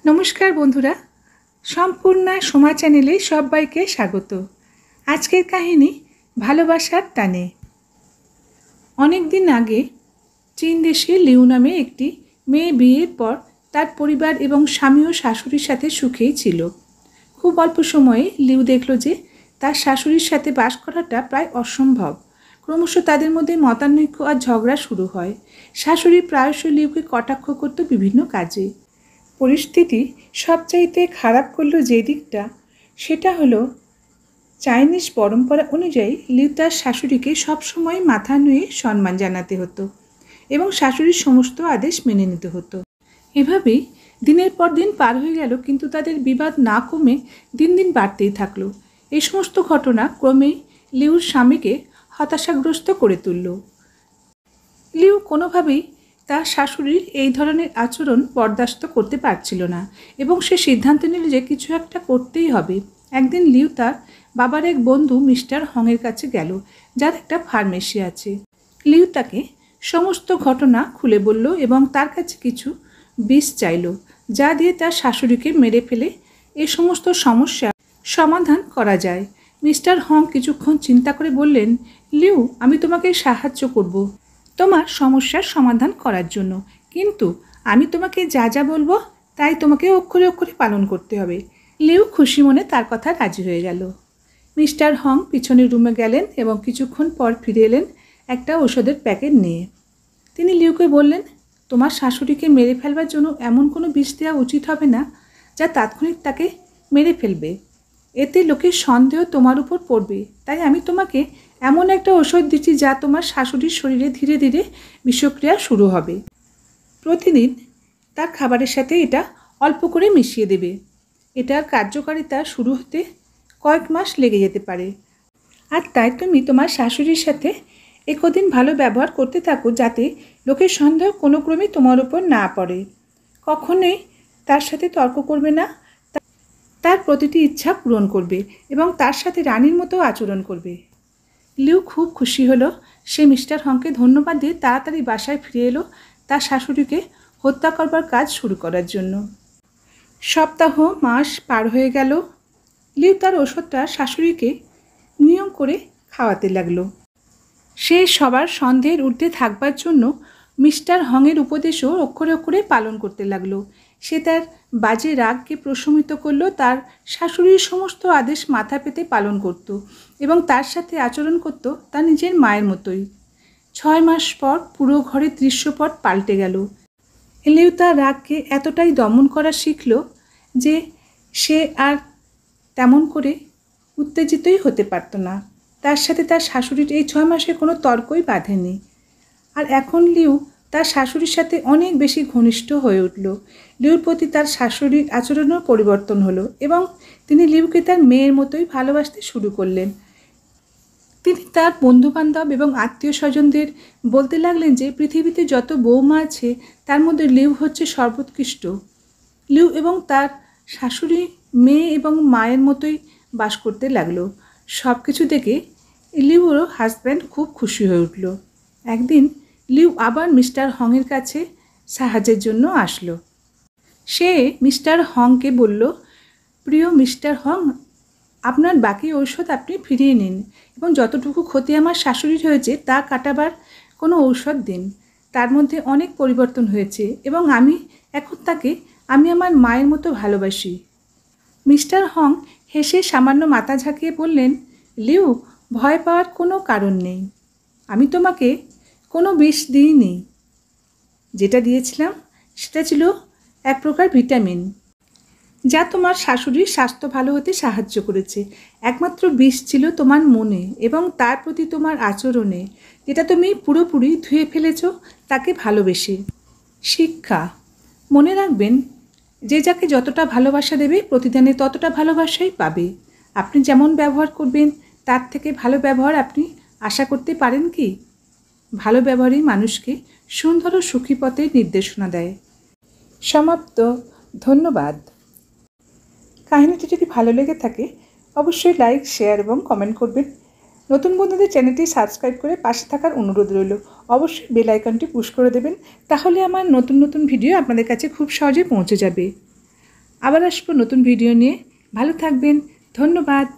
নমস্কার বন্ধুরা, সম্পূর্ণ সমা চ্যানেলে সবাইকে স্বাগত। আজকের কাহিনী ভালোবাসার টানে। অনেক দিন আগে চীন দেশে লিউ নামে একটি মেয়ে বিয়ের পর তার পরিবার এবং স্বামী ও শাশুড়ির সাথে সুখেই ছিল। খুব অল্প সময়ে লিউ দেখল যে তার শাশুড়ির সাথে বাস করাটা প্রায় অসম্ভব। ক্রমশ তাদের মধ্যে মতানৈক্য আর ঝগড়া শুরু হয়। শাশুড়ি প্রায়শই লিউকে কটাক্ষ করত বিভিন্ন কাজে। পরিস্থিতি সবচাইতে খারাপ করলো যে দিকটা, সেটা হলো চাইনিজ পরম্পরা অনুযায়ী লিউ তার শাশুড়িকে সবসময় মাথা নুয়ে সম্মান জানাতে হতো এবং শাশুড়ির সমস্ত আদেশ মেনে নিতে হতো। এভাবেই দিনের পর দিন পার হয়ে গেল, কিন্তু তাদের বিবাদ না কমে দিন দিন বাড়তেই থাকলো। এই সমস্ত ঘটনা ক্রমেই লিউর স্বামীকে হতাশাগ্রস্ত করে তুলল। লিউ কোনোভাবেই তার শাশুড়ির এই ধরনের আচরণ বরদাস্ত করতে পারছিল না এবং সে সিদ্ধান্ত নিল যে কিছু একটা করতেই হবে। একদিন লিউ তার বাবার এক বন্ধু মিস্টার হংয়ের কাছে গেল, যার একটা ফার্মেসি আছে। লিউ তাকে সমস্ত ঘটনা খুলে বলল এবং তার কাছে কিছু বিষ চাইল, যা দিয়ে তার শাশুড়িকে মেরে ফেলে এই সমস্ত সমস্যা সমাধান করা যায়। মিস্টার হং কিছুক্ষণ চিন্তা করে বললেন, লিউ, আমি তোমাকে সাহায্য করব তোমার সমস্যার সমাধান করার জন্য, কিন্তু আমি তোমাকে যা যা বলবো তাই তোমাকে অক্ষরে অক্ষরে পালন করতে হবে। লিউ খুশি মনে তার কথা রাজি হয়ে গেল। মিস্টার হং পিছনের রুমে গেলেন এবং কিছুক্ষণ পর ফিরে এলেন একটা ওষুধের প্যাকেট নিয়ে। তিনি লিউকে বললেন, তোমার শাশুড়িকে মেরে ফেলবার জন্য এমন কোনো বিষ দেওয়া উচিত হবে না যা তাৎক্ষণিক তাকে মেরে ফেলবে। এতে লোকের সন্দেহ তোমার উপর পড়বে। তাই আমি তোমাকে এমন একটা ওষুধ দিচ্ছি যা তোমার শাশুড়ির শরীরে ধীরে ধীরে বিষক্রিয়া শুরু হবে। প্রতিদিন তার খাবারের সাথে এটা অল্প করে মিশিয়ে দেবে। এটার কার্যকারিতা শুরু হতে কয়েক মাস লেগে যেতে পারে। আর তাই তুমি তোমার শাশুড়ির সাথে একদিন ভালো ব্যবহার করতে থাকো, যাতে লোকের সন্দেহ কোনো ক্রমে তোমার উপর না পড়ে। কখনোই তার সাথে তর্ক করবে না, তার প্রতিটি ইচ্ছা পূরণ করবে এবং তার সাথে রানীর মতো আচরণ করবে। লিউ খুব খুশি হলো। সে মিস্টার হংকে ধন্যবাদ দিয়ে তাড়াতাড়ি বাসায় ফিরে এলো তার শাশুড়িকে হত্যা করবার কাজ শুরু করার জন্য। সপ্তাহ মাস পার হয়ে গেল। লিউ তার ওষুধটা শাশুড়িকে নিয়ম করে খাওয়াতে লাগলো। সে সবার সন্দেহের ঊর্ধ্বে থাকবার জন্য মিস্টার হংয়ের উপদেশও অক্ষরে অক্ষরে পালন করতে লাগলো। সে তার বাজে রাগকে প্রশমিত করলো, তার শাশুড়ির সমস্ত আদেশ মাথা পেতে পালন করত এবং তার সাথে আচরণ করত তার নিজের মায়ের মতোই। 6 মাস পর পুরো ঘরের দৃশ্যপট পাল্টে গেল। লিউ তার রাগকে এতটাই দমন করা শিখল যে সে আর তেমন করে উত্তেজিতই হতে পারত না। তার সাথে তার শাশুড়ির এই 6 মাসে কোনো তর্কই বাঁধেনি। আর এখন লিউ তার শাশুড়ির সাথে অনেক বেশি ঘনিষ্ঠ হয়ে উঠল। লিউর প্রতি তার শাশুড়ির আচরণেও পরিবর্তন হলো এবং তিনি লিউকে তার মেয়ের মতোই ভালোবাসতে শুরু করলেন। তিনি তার বন্ধুবান্ধব এবং আত্মীয় স্বজনদের বলতে লাগলেন যে পৃথিবীতে যত বৌমা আছে তার মধ্যে লিউ হচ্ছে সর্বোৎকৃষ্ট। লিউ এবং তার শাশুড়ি মেয়ে এবং মায়ের মতোই বাস করতে লাগলো। সব কিছু দেখে লিউর হাজব্যান্ড খুব খুশি হয়ে উঠল। একদিন লিউ আবার মিস্টার হংয়ের কাছে সাহায্যের জন্য আসলো। সে মিস্টার হংকে বলল, প্রিয় মিস্টার হং, আপনার বাকি ঔষধ আপনি ফিরিয়ে নিন এবং যতটুকু ক্ষতি আমার শাশুড়ির হয়েছে তা কাটাবার কোনো ঔষধ দিন। তার মধ্যে অনেক পরিবর্তন হয়েছে এবং আমি এখন তাকে আমার মায়ের মতো ভালোবাসি। মিস্টার হং হেসে সামান্য মাথা ঝাঁকিয়ে বললেন, লিউ, ভয় পাওয়ার কোনো কারণ নেই। আমি তোমাকে কোনো বিষ দিইনি। যেটা দিয়েছিলাম সেটা ছিল এক প্রকার ভিটামিন, যা তোমার শাশুড়ির স্বাস্থ্য ভালো হতে সাহায্য করেছে। একমাত্র বিষ ছিল তোমার মনে এবং তার প্রতি তোমার আচরণে, যেটা তুমি পুরোপুরি ধুয়ে ফেলেছ তাকে ভালোবেসে। শিক্ষা: মনে রাখবেন, যে যাকে যতটা ভালোবাসা দেবে প্রতিদানে ততটা ভালোবাসাই পাবে। আপনি যেমন ব্যবহার করবেন তার থেকে ভালো ব্যবহার আপনি আশা করতে পারেন কি? ভালো ব্যবহারই মানুষকে সুন্দর ও সুখী পথে নির্দেশনা দেয়। সমাপ্ত। ধন্যবাদ। কাহিনীটি যদি ভালো লেগে থাকে অবশ্যই লাইক, শেয়ার এবং কমেন্ট করবেন। নতুন বন্ধুদের চ্যানেলটি সাবস্ক্রাইব করে পাশে থাকার অনুরোধ রইল। অবশ্যই বেল আইকনটি পুশ করে দেবেন, তাহলে আমার নতুন নতুন ভিডিও আপনাদের কাছে খুব সহজে পৌঁছে যাবে। আবার আসবো নতুন ভিডিও নিয়ে। ভালো থাকবেন। ধন্যবাদ।